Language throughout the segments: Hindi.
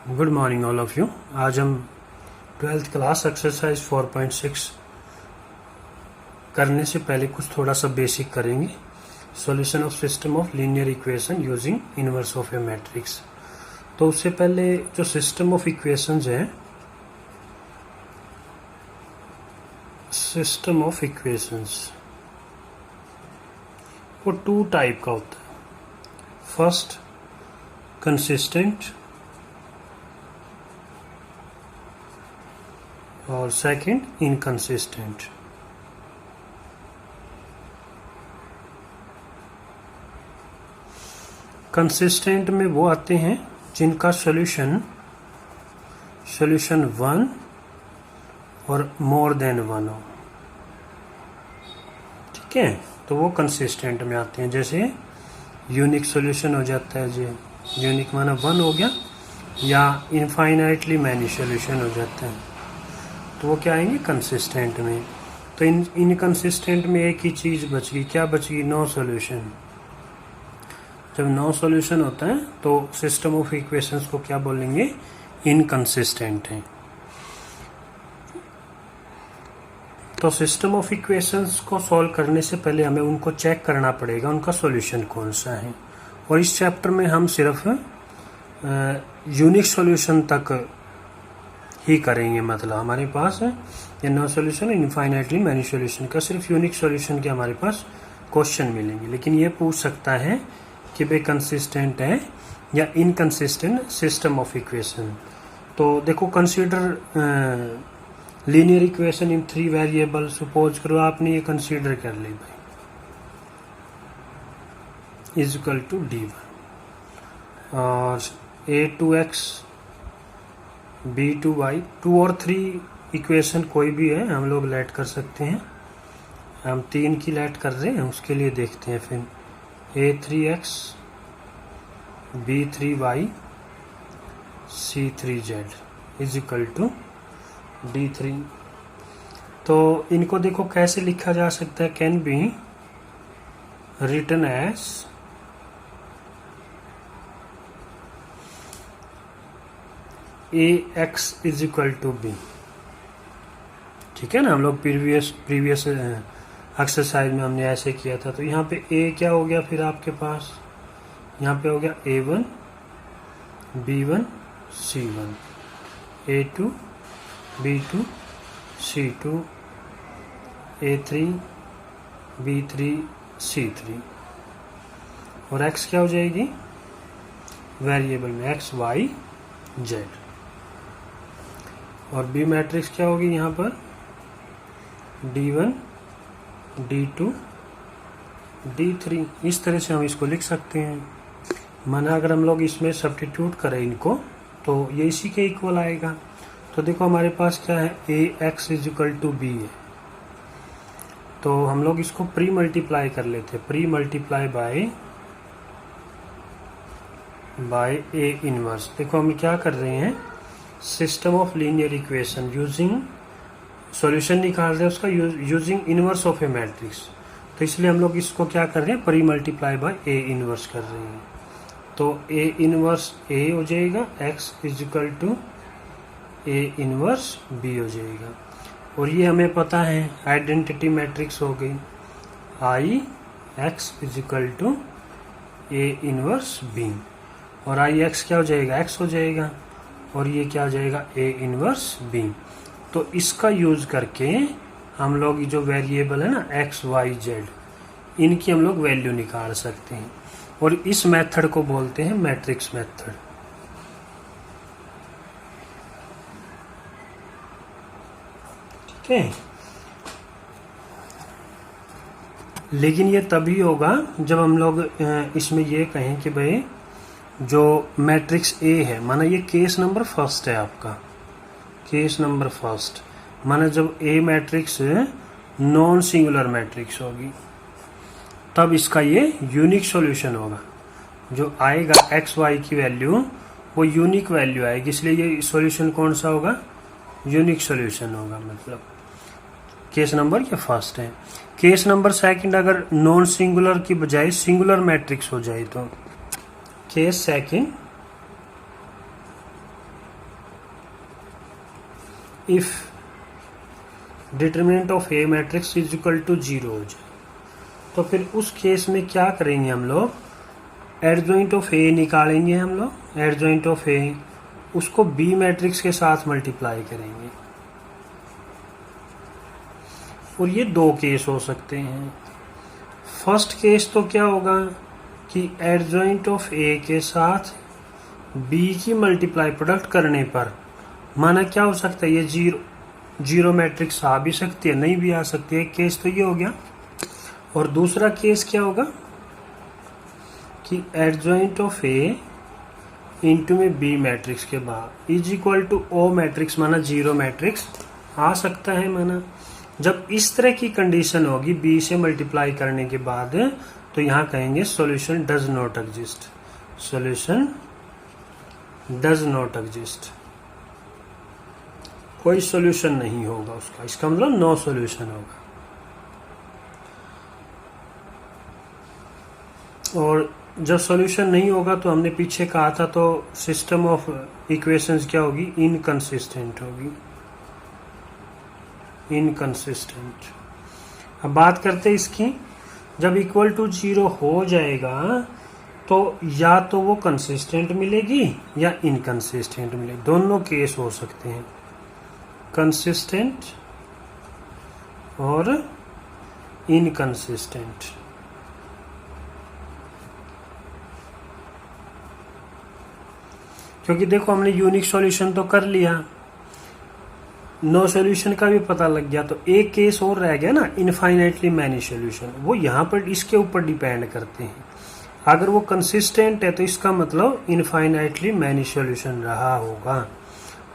Good morning all of you. आज हम 12th क्लास एक्सरसाइज 4.6 करने से पहले कुछ थोड़ा सा बेसिक करेंगे। Solution of system of linear equation using inverse of A matrix. तो उससे पहले जो सिस्टम ऑफ इक्वेशंस है, सिस्टम ऑफ इक्वेशंस वो टू टाइप का होता है। फर्स्ट कंसिस्टेंट और सेकंड इनकंसिस्टेंट। कंसिस्टेंट में वो आते हैं जिनका सॉल्यूशन 1 और मोर देन 1 हो। ठीक है, तो वो कंसिस्टेंट में आते हैं। जैसे यूनिक सॉल्यूशन हो जाता है जी, यूनिक माना 1 हो गया, या इनफाइनाइटली मैनी सॉल्यूशन हो जाता है, तो वो क्या आएंगे कंसिस्टेंट में। तो इनकंसिस्टेंट में एक ही चीज बच गई, क्या बच गई? No solution. जब नो सॉल्यूशन होता है तो सिस्टम ऑफ इक्वेशंस को क्या बोलेंगे? इनकंसिस्टेंट है। तो सिस्टम ऑफ इक्वेशंस को सॉल्व करने से पहले हमें उनको चेक करना पड़ेगा, उनका सॉल्यूशन कौन सा है। और इस चैप्टर में हम सिर्फ यूनिक सॉल्यूशन तक ही करेंगे। मतलब हमारे पास है ये no solution, infinitely many solution का सिर्फ यूनिक सॉल्यूशन के हमारे पास क्वेश्चन मिलेंगे। लेकिन ये पूछ सकता है कि भाई कंसिस्टेंट है या इनकंसिस्टेंट सिस्टम ऑफ इक्वेशन। तो देखो, consider linear equation in 3 variable. Suppose करो आपने ये कंसीडर कर ली भाई, इज इक्वल टू d1 और a2x b2y। 2 और 3 इक्वेशन कोई भी है हम लोग लेट कर सकते हैं। हम 3 की लेट कर रहे हैं, उसके लिए देखते हैं फिर a3x b3y c3z is equal to d3। तो इनको देखो कैसे लिखा जा सकता है। Can be written as ax is equal to b। ठीक है ना, हम लोग प्रीवियस एक्सरसाइज में हमने ऐसे किया था। तो यहाँ पे a क्या हो गया फिर आपके पास? यहाँ पे हो गया a1 b1 c1, a2 b2 c2, a3 b3 c3। और x क्या हो जाएगी? वेरिएबल में x y z। और बी मैट्रिक्स क्या होगी यहाँ पर? d1 d2 d3। इस तरह से हम इसको लिख सकते हैं। माना अगर हम लोग इसमें सब्स्टिट्यूट करें इनको, तो ये इसी के इक्वल आएगा। तो देखो हमारे पास क्या है, ax is equal to b है। तो हम लोग इसको प्री मल्टीप्लाई कर लेते हैं, pre multiply by a inverse. देखो हम क्या कर रहे हैं, system of linear equation using solution निकाल रहे हैं उसका using inverse of A matrix. तो इसलिए हम लोग इसको क्या कर रहे हैं, pre multiply by a inverse कर रहे हैं। तो a इनवर्स a हो जाएगा, x is equal to a inverse b हो जाएगा। और ये हमें पता है आइडेंटिटी मैट्रिक्स हो गई, i x is equal to a inverse b। और i x क्या हो जाएगा? x हो जाएगा। और ये क्या हो जाएगा? a inverse b। तो इसका यूज करके हम लोग जो वेरिएबल है ना x y z, इनकी हम लोग वैल्यू निकाल सकते हैं। और इस मेथड को बोलते हैं मैट्रिक्स मेथड। ठीक है, लेकिन ये तभी होगा जब हम लोग इसमें ये कहें कि भाई जो मैट्रिक्स A है, माना ये केस नंबर फर्स्ट है आपका, केस नंबर फर्स्ट। माना जब A matrix non singular matrix होगी, तब इसका ये यूनिक सॉल्यूशन होगा। जो आएगा x y की वैल्यू वो यूनिक वैल्यू आएगी, इसलिए ये सॉल्यूशन कौन सा होगा? यूनिक सॉल्यूशन होगा। मतलब केस नंबर ये फर्स्ट है। केस नंबर सेकंड अगर नॉन सिंगुलर की बजाय सिंगुलर मैट्रिक्स हो जाए तो case second if determinant of A matrix is equal to 0 हो जाए, तो फिर उस केस में क्या करेंगे हम लोग, एडजॉइंट ऑफ ए निकालेंगे हम लोग, एडजॉइंट ऑफ ए उसको बी मैट्रिक्स के साथ मल्टीप्लाई करेंगे। और ये दो केस हो सकते हैं। फर्स्ट केस तो क्या होगा कि एडजॉइंट ऑफ ए के साथ बी की मल्टीप्लाई प्रोडक्ट करने पर माना क्या हो सकता है, ये जीरो मैट्रिक्स आ भी सकती है, नहीं भी आ सकती है। केस तो ये हो गया। और दूसरा केस क्या होगा कि एडजॉइंट ऑफ ए इंटू में बी मैट्रिक्स के बाद is equal to O matrix, माना जीरो मैट्रिक्स आ सकता है। माना जब इस तरह की कंडीशन होगी बी से मल्टीप्लाई करने के बाद, तो यहां कहेंगे solution does not exist, solution does not exist, कोई सॉल्यूशन नहीं होगा उसका, इसका मतलब नो सॉल्यूशन होगा। और जब सॉल्यूशन नहीं होगा तो हमने पीछे कहा था, तो सिस्टम ऑफ इक्वेशंस क्या होगी, इनकंसिस्टेंट होगी, इनकंसिस्टेंट। अब बात करते हैं इसकी, जब इक्वल टू 0 हो जाएगा तो या तो वो कंसिस्टेंट मिलेगी या इनकंसिस्टेंट मिलेगी, दोनों केस हो सकते हैं, कंसिस्टेंट और इनकंसिस्टेंट। क्योंकि देखो हमने यूनिक सॉल्यूशन तो कर लिया, नो सॉल्यूशन का भी पता लग गया, तो एक केस और रह गया ना, इनफाइनाइटली मैनी सॉल्यूशन। वो यहाँ पर इसके ऊपर डिपेंड करते हैं। अगर वो कंसिस्टेंट है तो इसका मतलब इनफाइनाइटली मैनी सॉल्यूशन रहा होगा,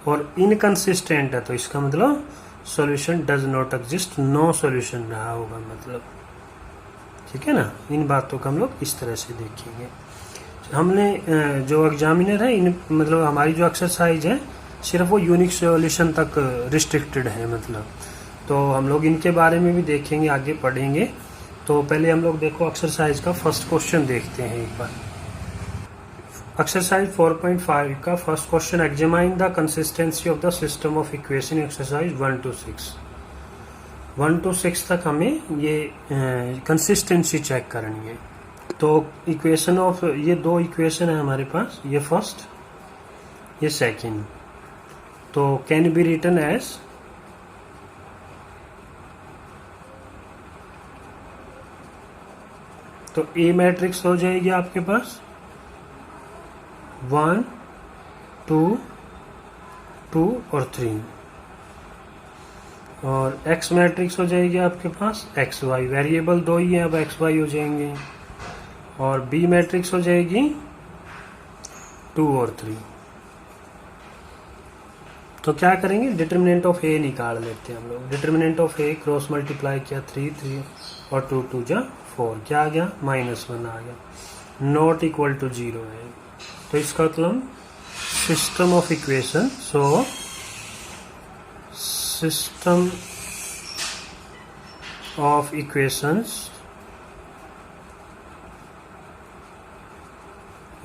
और इनकंसिस्टेंट है तो इसका मतलब solution does not exist, no solution रहा होगा मतलब। ठीक है ना, इन बातों को हम लोग इस तरह से देखेंगे। हमने जो एग्जामिनर है, इन मतलब हमारी जो एक्सरसाइज है सिर्फ वो यूनिक सॉल्यूशन तक रिस्ट्रिक्टेड है मतलब, तो हम लोग इनके बारे में भी देखेंगे, आगे पढ़ेंगे। तो पहले हम लोग देखो एक्सरसाइज का फर्स्ट क्वेश्चन देखते हैं एक बार। एक्सरसाइज 4.5 का first question, examine the consistency of the system of equation exercise 1 to 6। 1 to 6 तक हमें ये कंसिस्टेंसी चेक करनी है। तो इक्वेशन ऑफ, ये दो इक्वेशन है हमारे पास, ये फर्स्ट ये सेकंड, तो कैन बी रिटन एज तो ए मैट्रिक्स हो जाएगी आपके पास 1 2 2 और 3, और एक्स मैट्रिक्स हो जाएगी आपके पास एक्स वाई, वेरिएबल दो ही है, अब एक्स वाई हो जाएंगे, और बी मैट्रिक्स हो जाएगी 2 और 3। तो क्या करेंगे, डिटर्मिनेंट ऑफ ए निकाल लेते हैं हम लोग। Determinant of A cross multiply किया 3 3 और 2 2 जा 4, क्या आ गया -1 आ गया, नॉट इक्वल टू 0 है। तो इसका मतलब system of equation, so system of equations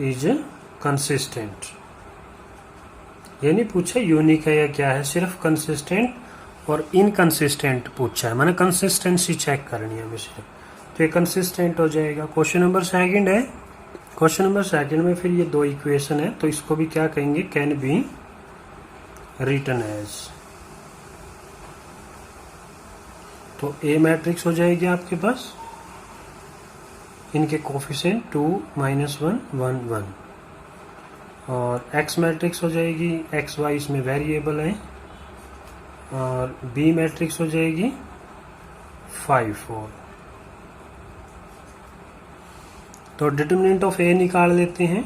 is consistent. ये नहीं पूछा यूनिक है या क्या है, सिर्फ कंसिस्टेंट और इनकंसिस्टेंट पूछा है, मैंने कंसिस्टेंसी चेक करनी है हमें सिर्फ, तो ये कंसिस्टेंट हो जाएगा। क्वेश्चन नंबर सेकंड है, क्वेश्चन नंबर सेकंड में फिर ये दो इक्वेशन है, तो इसको भी क्या कहेंगे, कैन बी रिटन एज। तो ए मैट्रिक्स हो जाएगी आपके पास, इनके कोफिशिएंट 2 -1 1 1, और एक्स मैट्रिक्स हो जाएगी एक्स वाई, इसमें वेरिएबल है, और बी मैट्रिक्स हो जाएगी 5 4। तो डिटर्मिनेंट ऑफ ए निकाल लेते हैं,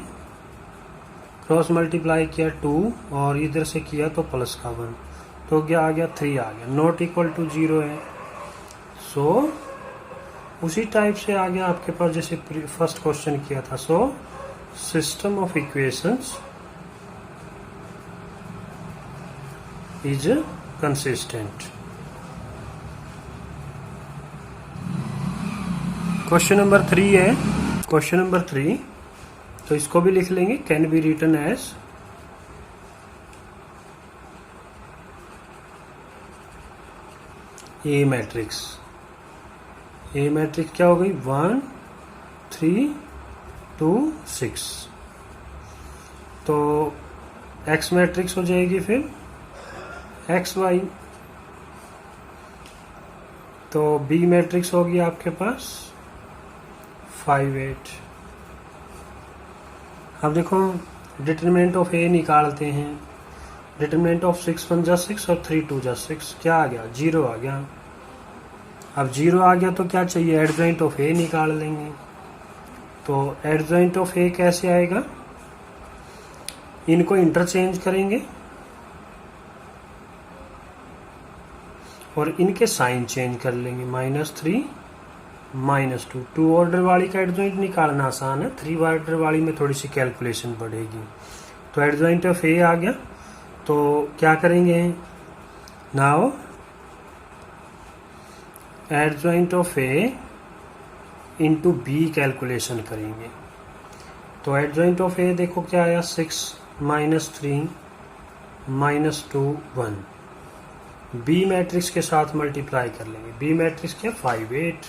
क्रॉस मल्टीप्लाई किया 2 और इधर से किया तो प्लस का 1, तो क्या आ गया 3 आ गया, नॉट इक्वल टू 0 है। सो उसी टाइप से आ गया आपके पास जैसे फर्स्ट क्वेश्चन किया था। सो system of equations is consistent. Question number 3 है, क्वेश्चन नंबर 3, तो इसको भी लिख लेंगे, can be written as A matrix. A matrix क्या हो गई? 1 3 2 6। तो एक्स मैट्रिक्स हो जाएगी फिर एक्स वाई। तो बी मैट्रिक्स होगी आपके पास 5 8। अब देखो डिटरमिनेंट ऑफ ए निकालते हैं। डिटरमिनेंट ऑफ 6 1 जा 6 और 3 2 जा 6, क्या आ गया? 0 आ गया। अब 0 आ गया तो क्या चाहिए? एडजॉइंट ऑफ ए निकाल लेंगे। तो एडजॉइंट ऑफ ए कैसे आएगा? इनको इंटरचेंज करेंगे और इनके साइन चेंज कर लेंगे। -3 -2। 2 ऑर्डर वाली का एडजॉइंट निकालना आसान है, 3 ऑर्डर वाली में थोड़ी सी कैलकुलेशन बढ़ेगी। तो एडजॉइंट ऑफ ए आ गया। तो क्या करेंगे? Now adjoint of A into B calculation करेंगे। तो एडजॉइंट ऑफ ए देखो क्या आया? 6 -3 -2 1। बी मैट्रिक्स के साथ मल्टीप्लाई कर लेंगे। बी मैट्रिक्स क्या? 5 8।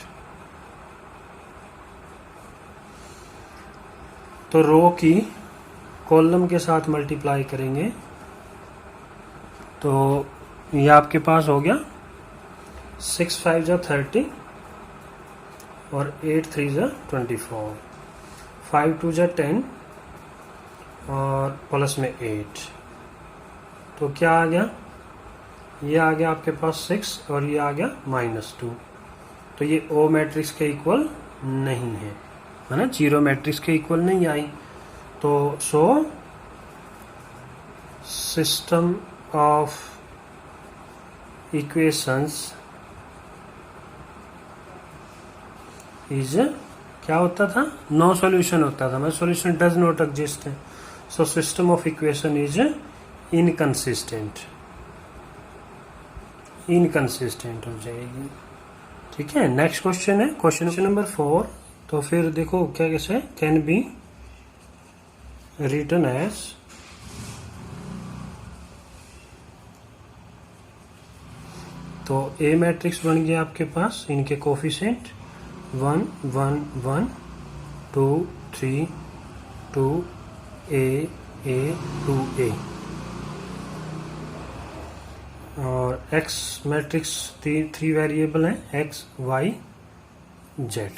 तो रो की कॉलम के साथ मल्टीप्लाई करेंगे। तो ये आपके पास हो गया 6 5 जा 30 और 8 3 जा 24, 5 2 जा 10 और प्लस में 8। तो क्या आ गया? ये आ गया आपके पास 6 और ये आ गया -2। तो ये ओ मैट्रिक्स के इक्वल नहीं है ना? 0 मैट्रिक्स के इक्वल नहीं आई। तो सो सिस्टम ऑफ इक्वेशंस इज क्या होता था? नो सॉल्यूशन होता था। सॉल्यूशन डज नॉट एग्जिस्ट है। सो system of equation is inconsistent. Inconsistent हो जाएगी। ठीक है। नेक्स्ट क्वेश्चन है क्वेश्चन नंबर 4। तो फिर देखो क्या कैसे कैन बी रिटन एज तो ए मैट्रिक्स बन गया आपके पास। इनके कोफिशिएंट 1 1 1 2 3 2 a 2 a। और x मैट्रिक्स 3 वेरिएबल हैं, x y z।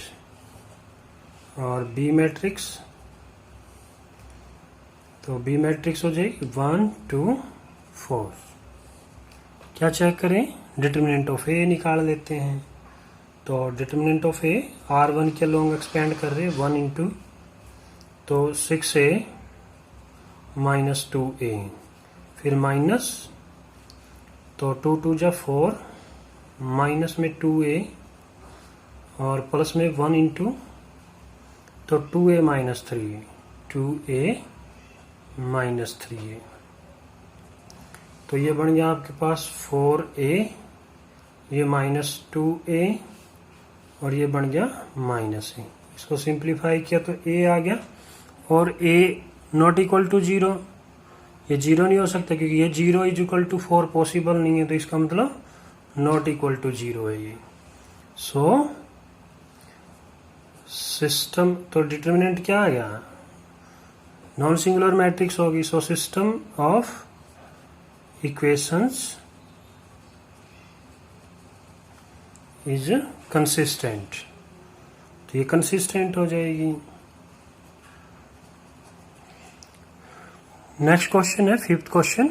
और b मैट्रिक्स तो b मैट्रिक्स हो जाएगी 1 2 4। क्या चेक करें? डिटरमिनेंट ऑफ ए निकाल लेते हैं। तो डिटरमिनेंट ऑफ ए R1 के लॉन्ग एक्सपेंड कर रहे हैं 1 इंटू तो 6a -2a, फिर माइनस तो 2 2 जा 4, माइनस में 2a और प्लस में 1 इंटू तो 2a -3, 2a -3a। तो ये बन गया आपके पास 4a, ये -2a और ये बन गया -a। इसको सिंप्लीफाई किया तो a आ गया और a नॉट इक्वल टू 0। ये 0 नहीं हो सकता क्योंकि ये 0 इज इक्वल टू 4 पॉसिबल नहीं है। तो इसका मतलब नॉट इक्वल टू 0 है ये। सो सिस्टम तो डिटरमिनेंट क्या आ गया? नॉन सिंगुलर मैट्रिक्स होगी। सो system of equations is consistent. तो ये कंसिस्टेंट हो जाएगी। नेक्स्ट क्वेश्चन है 5th क्वेश्चन।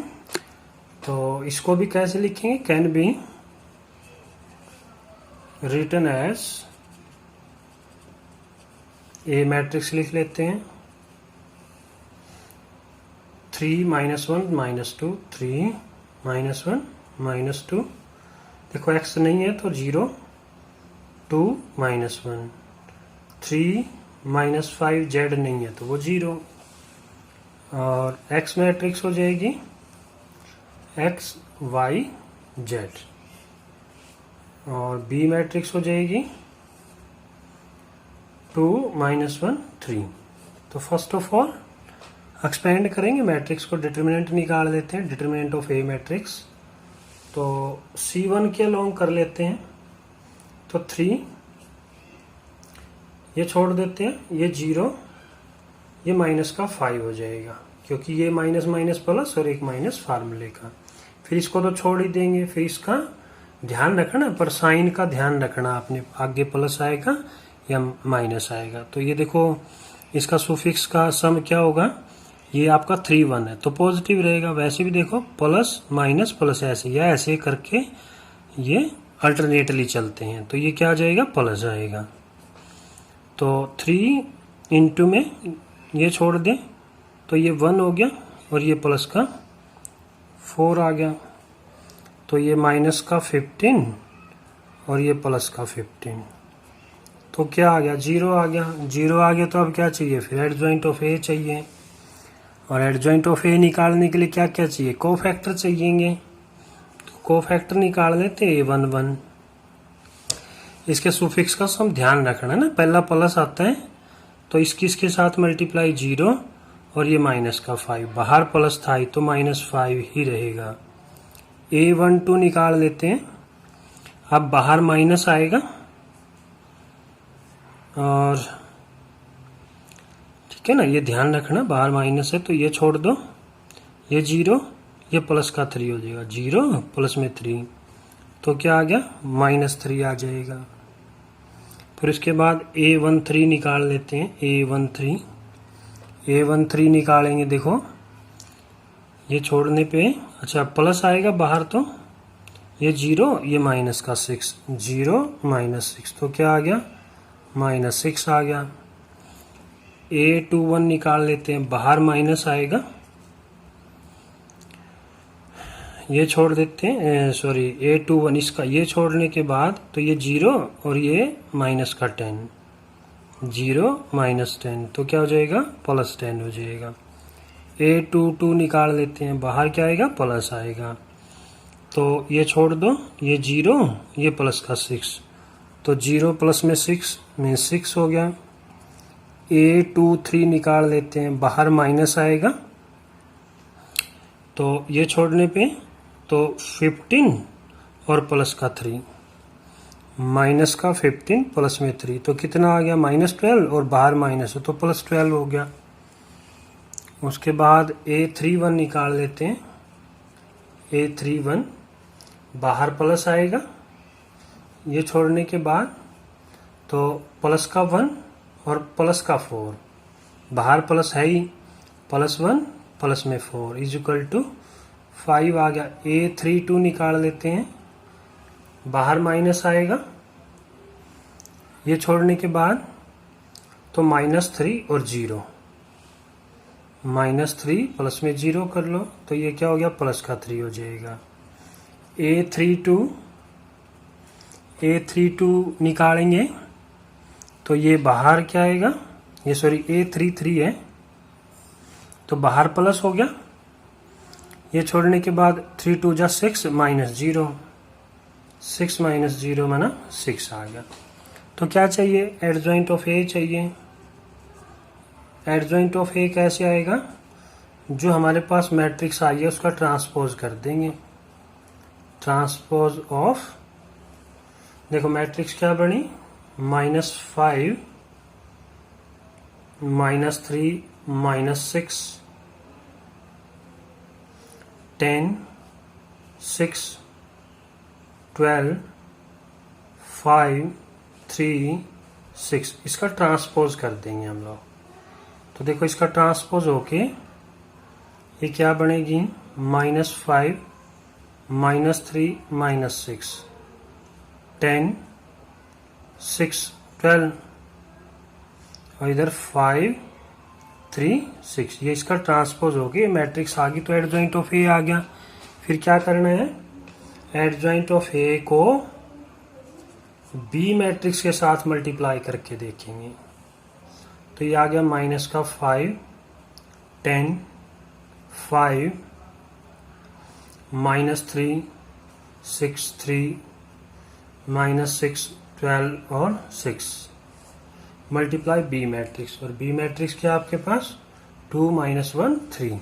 तो इसको भी कैसे लिखेंगे? Can be written as A matrix लिख लेते हैं 3 -1 -2 3 -1 -2। देखो x नहीं है तो 0 2 -1, 3 -5 z नहीं है तो वो 0। और x मैट्रिक्स हो जाएगी x y z और b मैट्रिक्स हो जाएगी 2 -1 3। तो फर्स्ट ऑफ ऑल एक्सपेंड करेंगे मैट्रिक्स को, डिटरमिनेंट निकाल लेते हैं। डिटरमिनेंट ऑफ ए मैट्रिक्स तो C1 के अलोंग कर लेते हैं, तो 3 ये छोड़ देते हैं, ये 0, ये माइनस का 5 हो जाएगा, क्योंकि ये माइनस माइनस प्लस और एक माइनस फार्मूले का। फिर इसको तो छोड़ ही देंगे, फिर इसका ध्यान रखना, पर साइन का ध्यान रखना आपने, आगे प्लस आएगा या माइनस आएगा। तो ये देखो इसका सुफिक्स का सम क्या होगा, ये आपका 3 1 है तो पॉजिटिव रहेगा। वैसे भी देखो प्लस माइनस प्लस ऐसे या ऐसे करके ये अल्टरनेटली चलते हैं, तो ये क्या आ जाएगा, प्लस आएगा। तो 3 इंटू में ये छोड़ दें तो ये 1 हो गया और ये प्लस का 4 आ गया, तो ये माइनस का 15 और ये प्लस का 15, तो क्या आ गया, 0 आ गया। 0 आ गया तो अब क्या चाहिए, फिर एडजॉइंट ऑफ ए चाहिए, और एडजॉइंट ऑफ ए निकालने के लिए क्या क्या चाहिए, कोफैक्टर चाहिएंगे। तो कोफैक्टर निकाल लेते A1 1। इसके सुफिक्स का सम ध्यान रखना है ना, पहला प्लस आता है तो इसके साथ मल्टीप्लाई 0 और ये माइनस का 5, बाहर प्लस था तो -5 ही रहेगा। A1 2 निकाल लेते हैं, अब बाहर माइनस आएगा और ठीक है ना, ये ध्यान रखना, बाहर माइनस है तो ये छोड़ दो, ये 0, ये प्लस का 3 हो जाएगा, 0 प्लस में 3, तो क्या आ गया, -3 आ जाएगा। फिर इसके बाद A13 निकाल लेते हैं, A13 निकालेंगे, देखो ये छोड़ने पे अच्छा प्लस आएगा बाहर, तो ये 0, ये माइनस का 6, 0 -6, तो क्या आ गया, -6 आ गया। A21 निकाल लेते हैं, बाहर माइनस आएगा, ये छोड़ देते हैं, सॉरी A21 इसका ये छोड़ने के बाद तो ये 0 और ये माइनस का 10, 0 -10, तो क्या हो जाएगा, +10 हो जाएगा। A22 निकाल लेते हैं, बाहर क्या आएगा, प्लस आएगा, तो ये छोड़ दो, ये 0, ये प्लस का 6, तो 0 प्लस में 6 मीन्स 6 हो गया। A23 निकाल लेते हैं, बाहर माइनस आएगा, तो ये छोड़ने पे तो 15 और प्लस का 3, माइनस का 15 प्लस में 3, तो कितना आ गया, -12 और बाहर माइनस है तो +12 हो गया। उसके बाद A31 निकाल लेते हैं, A31 बाहर प्लस आएगा, ये छोड़ने के बाद तो प्लस का 1 और प्लस का 4, बाहर प्लस है ही, +1 प्लस में 4 = 5 आ गया। A32 निकाल लेते हैं, बाहर माइनस आएगा, ये छोड़ने के बाद तो -3 और 0, -3 प्लस में 0 कर लो, तो ये क्या हो गया, प्लस का 3 हो जाएगा। A32 निकालेंगे तो ये बाहर क्या आएगा, ये सॉरी A33 है तो बाहर प्लस हो गया, ये छोड़ने के बाद 3 2 जा 6 -0, 6 -0 माना 6 आ गया। तो क्या चाहिए, एडजॉइंट ऑफ ए चाहिए। एडजॉइंट ऑफ ए कैसे आएगा, जो हमारे पास मैट्रिक्स आई है उसका ट्रांसपोज कर देंगे, ट्रांसपोज ऑफ, देखो मैट्रिक्स क्या बनी, -5 -3 -6 10 6 12 5 3 6, इसका ट्रांसपोज कर देंगे हम लोग। तो देखो इसका ट्रांसपोज होके ये क्या बनेगी, -5 -3 -6 10 6 12 और इधर 5 3 6, ये इसका ट्रांसपोज हो गया, मैट्रिक्स आ गई, तो एडजॉइंट ऑफ ए आ गया। फिर क्या करना है, एडजॉइंट ऑफ ए को बी मैट्रिक्स के साथ मल्टीप्लाई करके देखेंगे, तो ये आ गया -5 10 5 -3 6 3 -6 12 और 6 मल्टीप्लाई बी मैट्रिक्स, और बी मैट्रिक्स क्या आपके पास 2 -1 3,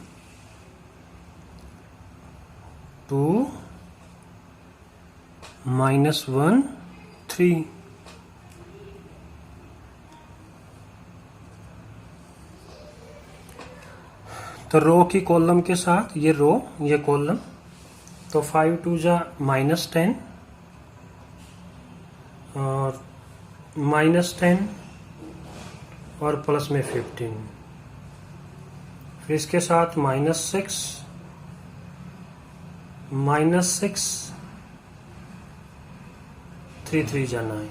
2 -1 3। तो रो की कॉलम के साथ ये रो ये कॉलम, तो 5 2 जा -10 और -10 और प्लस में 15, फिर इसके साथ -6 3 3 जा 9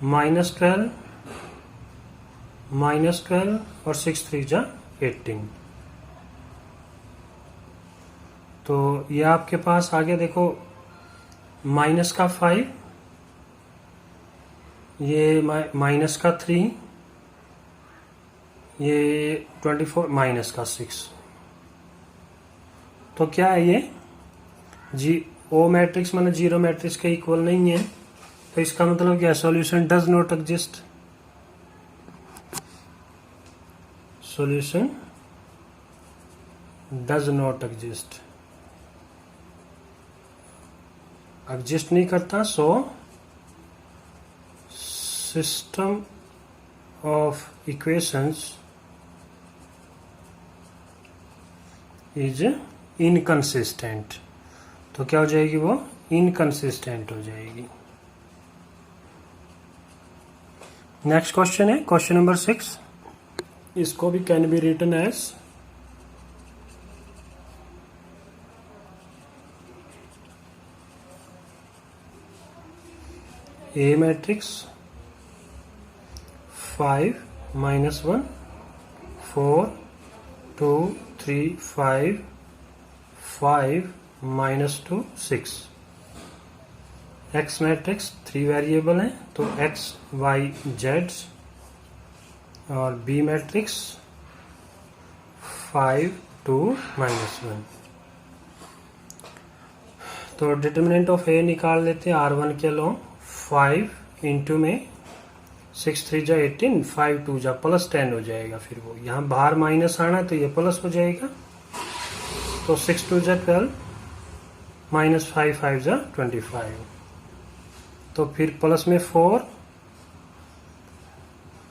-12 और 6 3 जा 18। तो ये आपके पास आगे देखो माइनस का 5, ये माइनस का 3, ये 24 माइनस का 6। तो क्या है ये ओ मैट्रिक्स माने जीरो मैट्रिक्स के इक्वल नहीं है, तो इसका मतलब क्या, solution does not exist. Solution does not exist, exist नहीं करता। So system of equations is inconsistent. तो क्या हो जाएगी, वो इनकंसिस्टेंट हो जाएगी। नेक्स्ट क्वेश्चन है क्वेश्चन नंबर 6। इसको भी can be written as A matrix 5 -1 4 2 3 5 5 -2 6। X matrix 3 variable है, तो X Y Z। और B मैट्रिक्स 5 2 -1। तो डिटर्मिनेंट ऑफ A निकाल लेते हैं R1 के लो। 5 इंटू में 6 3 जा 18, 5 2 जा प्लस 10 हो जाएगा। फिर वो यहाँ बाहर माइनस आना है तो ये प्लस हो जाएगा। तो 6 2 जा 12, -5 5 जा 25। तो फिर प्लस में 4,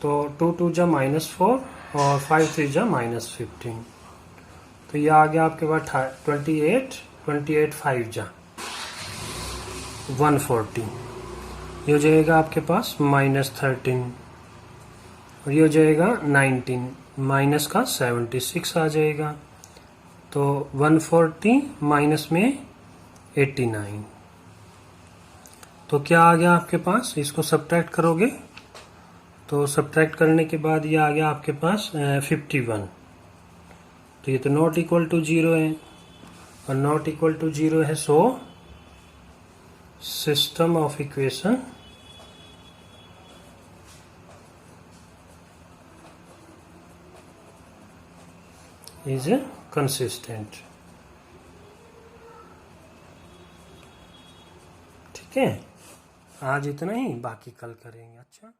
तो 2 2 जा -4 और 5 3 जा -15। तो ये आ गया आपके पास 28 5 जा 140। ये हो जाएगा आपके पास -13 और ये हो जाएगा 19, माइनस का 76 आ जाएगा। तो 140 माइनस में 89। तो क्या आ गया आपके पास, इसको सब्ट्रैक्ट करोगे तो सब्ट्रैक्ट करने के बाद ये आ गया आपके पास 51। तो ये तो नॉट इक्वल टू 0 है और नॉट इक्वल टू 0 है। सो system of equation is consistent. ठीक है, आज इतना ही, बाकी कल करेंगे। अच्छा।